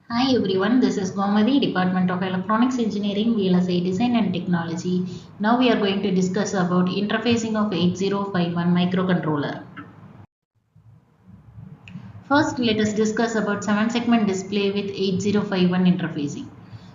Hi everyone, this is Gomadi, Department of Electronics Engineering, VLSI Design and Technology. Now we are going to discuss about interfacing of 8051 microcontroller. First, let us discuss about 7-segment display with 8051 interfacing.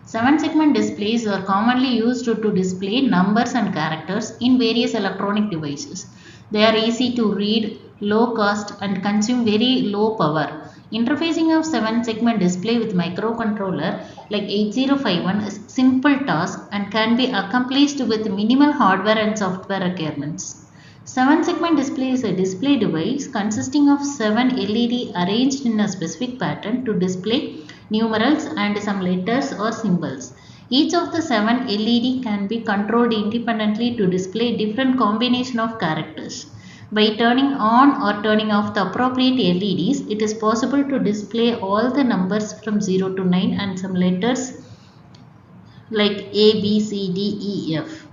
7-segment displays are commonly used to display numbers and characters in various electronic devices. They are easy to read, low cost and consume very low power. Interfacing of 7-segment display with microcontroller like 8051 is simple task and can be accomplished with minimal hardware and software requirements. 7-segment display is a display device consisting of 7 LED arranged in a specific pattern to display numerals and some letters or symbols. Each of the 7 LED can be controlled independently to display different combination of characters. By turning on or turning off the appropriate LEDs, it is possible to display all the numbers from 0 to 9 and some letters like A, B, C, D, E, F.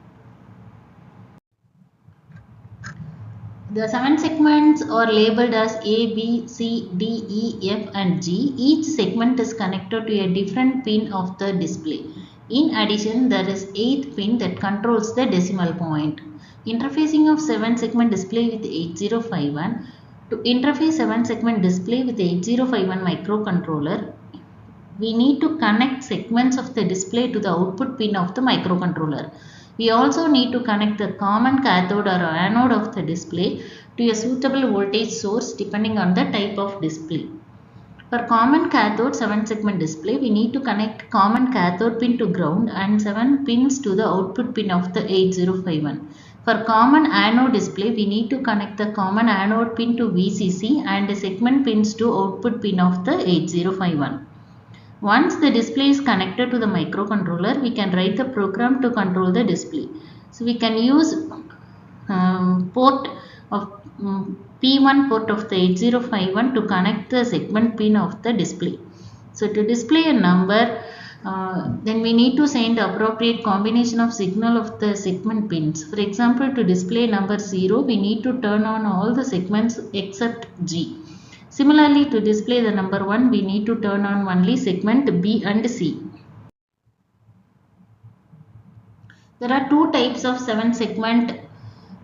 The 7 segments are labeled as A, B, C, D, E, F and G. Each segment is connected to a different pin of the display. In addition, there is 8th pin that controls the decimal point. Interfacing of 7-segment display with 8051. To interface 7-segment display with 8051 microcontroller, we need to connect segments of the display to the output pin of the microcontroller. We also need to connect the common cathode or anode of the display to a suitable voltage source depending on the type of display. For common cathode 7-segment display, we need to connect common cathode pin to ground and 7 pins to the output pin of the 8051. For common anode display, we need to connect the common anode pin to VCC and the segment pins to output pin of the 8051. Once the display is connected to the microcontroller, we can write the program to control the display. So we can use port of P1 port of the 8051 to connect the segment pin of the display. So to display a number, then we need to send the appropriate combination of signal of the segment pins. For example, to display number 0, we need to turn on all the segments except G. Similarly, to display the number 1, we need to turn on only segment B and C. There are two types of 7-segment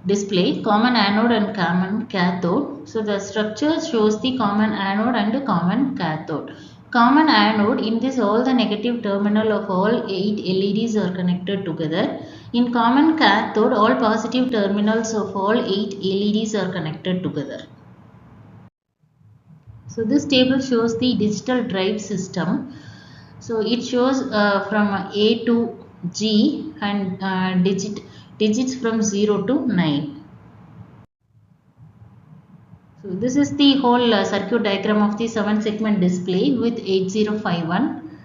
display, common anode and common cathode. So the structure shows the common anode and common cathode. Common anode, in this all the negative terminal of all 8 LEDs are connected together. In common cathode, all positive terminals of all 8 LEDs are connected together. So this table shows the digital drive system. So it shows from A to G and digits from 0 to 9. So this is the whole circuit diagram of the 7-segment display with 8051.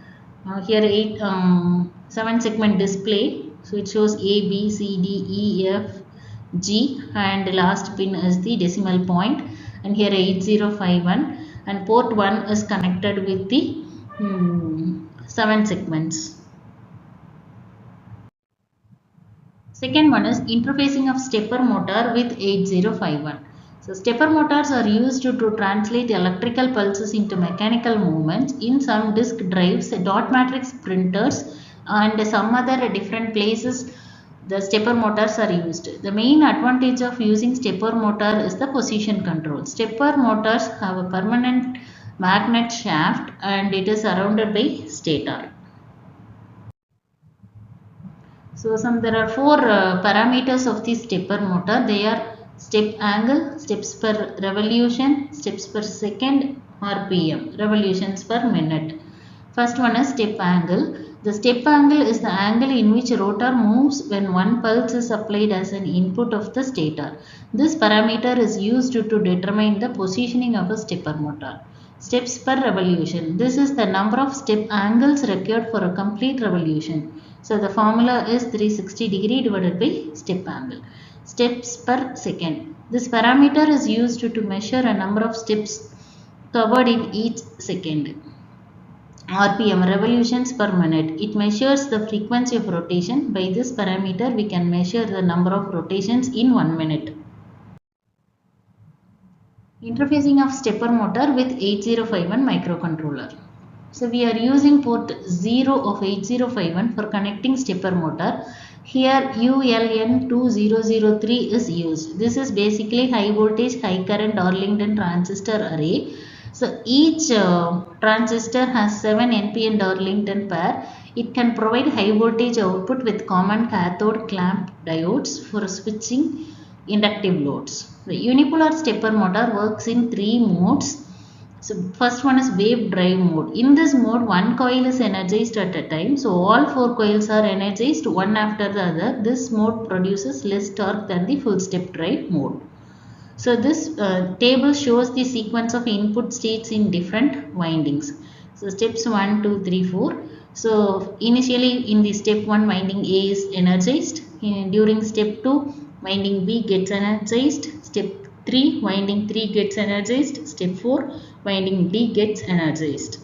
Here 7-segment display. So it shows A, B, C, D, E, F, G and last pin is the decimal point, and here 8051. And port 1 is connected with the 7 segments. Second one is interfacing of stepper motor with 8051. So stepper motors are used to translate electrical pulses into mechanical movements in some disk drives, dot matrix printers and some other different places. The stepper motors are used. The main advantage of using stepper motor is the position control. Stepper motors have a permanent magnet shaft and it is surrounded by stator. So there are 4 parameters of the stepper motor. They are step angle, steps per revolution, steps per second, RPM, revolutions per minute. First one is step angle. The step angle is the angle in which a rotor moves when one pulse is applied as an input of the stator. This parameter is used to determine the positioning of a stepper motor. Steps per revolution. This is the number of step angles required for a complete revolution. So the formula is 360 degree divided by step angle. Steps per second. This parameter is used to measure a number of steps covered in each second. RPM, revolutions per minute. It measures the frequency of rotation. By this parameter, we can measure the number of rotations in 1 minute. Interfacing of stepper motor with 8051 microcontroller. So we are using port 0 of 8051 for connecting stepper motor. Here ULN2003 is used. This is basically high voltage, high current Darlington transistor array. So each transistor has 7 NPN Darlington pair. It can provide high voltage output with common cathode clamp diodes for switching inductive loads. The unipolar stepper motor works in 3 modes. So first one is wave drive mode. In this mode, one coil is energized at a time. So all 4 coils are energized one after the other. This mode produces less torque than the full step drive mode. So this table shows the sequence of input states in different windings. So steps 1, 2, 3, 4. So initially in the step 1 winding A is energized. During step 2 winding B gets energized. Step 3 winding 3 gets energized. Step 4 winding D gets energized.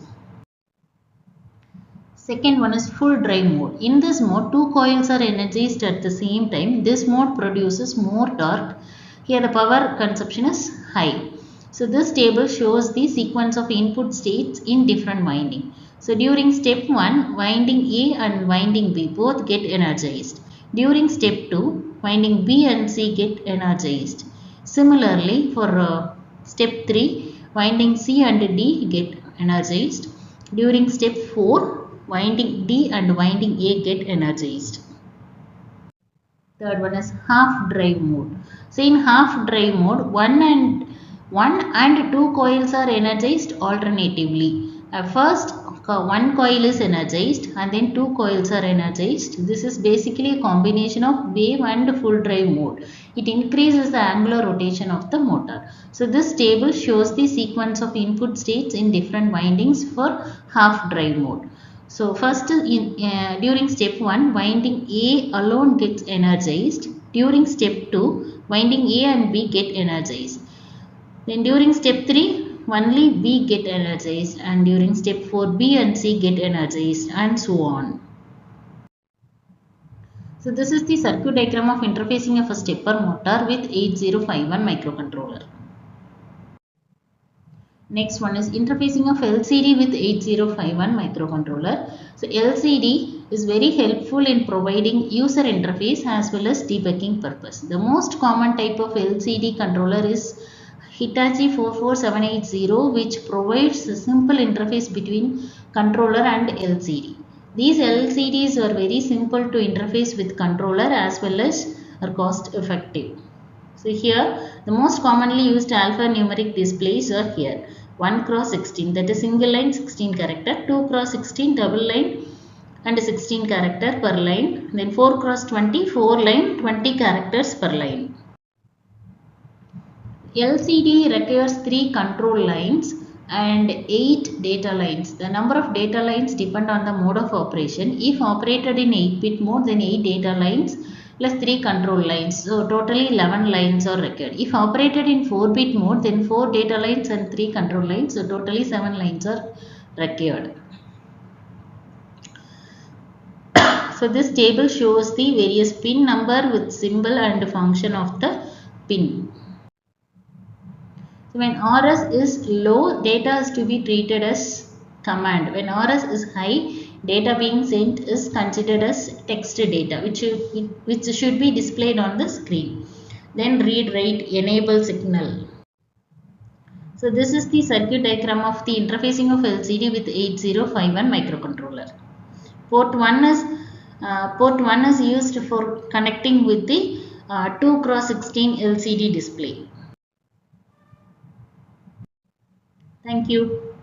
Second one is full drive mode. In this mode, 2 coils are energized at the same time. This mode produces more torque. Here the power consumption is high. So this table shows the sequence of input states in different winding. So during step 1, winding A and winding B both get energized. During step 2, winding B and C get energized. Similarly, for step 3, winding C and D get energized. During step 4, winding D and winding A get energized. Third one is half drive mode. So in half drive mode, one and two coils are energized alternatively. First, one coil is energized and then 2 coils are energized. This is basically a combination of wave and full drive mode. It increases the angular rotation of the motor. So this table shows the sequence of input states in different windings for half drive mode. So first during step 1, winding A alone gets energized. During step 2, winding A and B get energized. Then during step 3, only B get energized, and during step 4, B and C get energized, and so on. So this is the circuit diagram of interfacing of a stepper motor with 8051 microcontroller. Next one is interfacing of LCD with 8051 microcontroller. So LCD is very helpful in providing user interface as well as debugging purpose. The most common type of LCD controller is Hitachi 44780, which provides a simple interface between controller and LCD. These LCDs are very simple to interface with controller as well as are cost effective. So here the most commonly used alphanumeric displays are here. 1x16, that is single line 16 character, 2x16 double line and 16 character per line, then 4x20 4 line 20 characters per line. LCD requires 3 control lines and 8 data lines. The number of data lines depend on the mode of operation. If operated in 8-bit mode, then 8 data lines plus 3 control lines. So totally 11 lines are required. If operated in 4-bit mode, then 4 data lines and 3 control lines. So totally 7 lines are required. So this table shows the various pin number with symbol and function of the pin. So when RS is low, data is to be treated as command. When RS is high, data being sent is considered as text data, which should be displayed on the screen. Then read, write, enable signal. So this is the circuit diagram of the interfacing of LCD with 8051 microcontroller. Port 1 is used for connecting with the 2x16 LCD display. Thank you.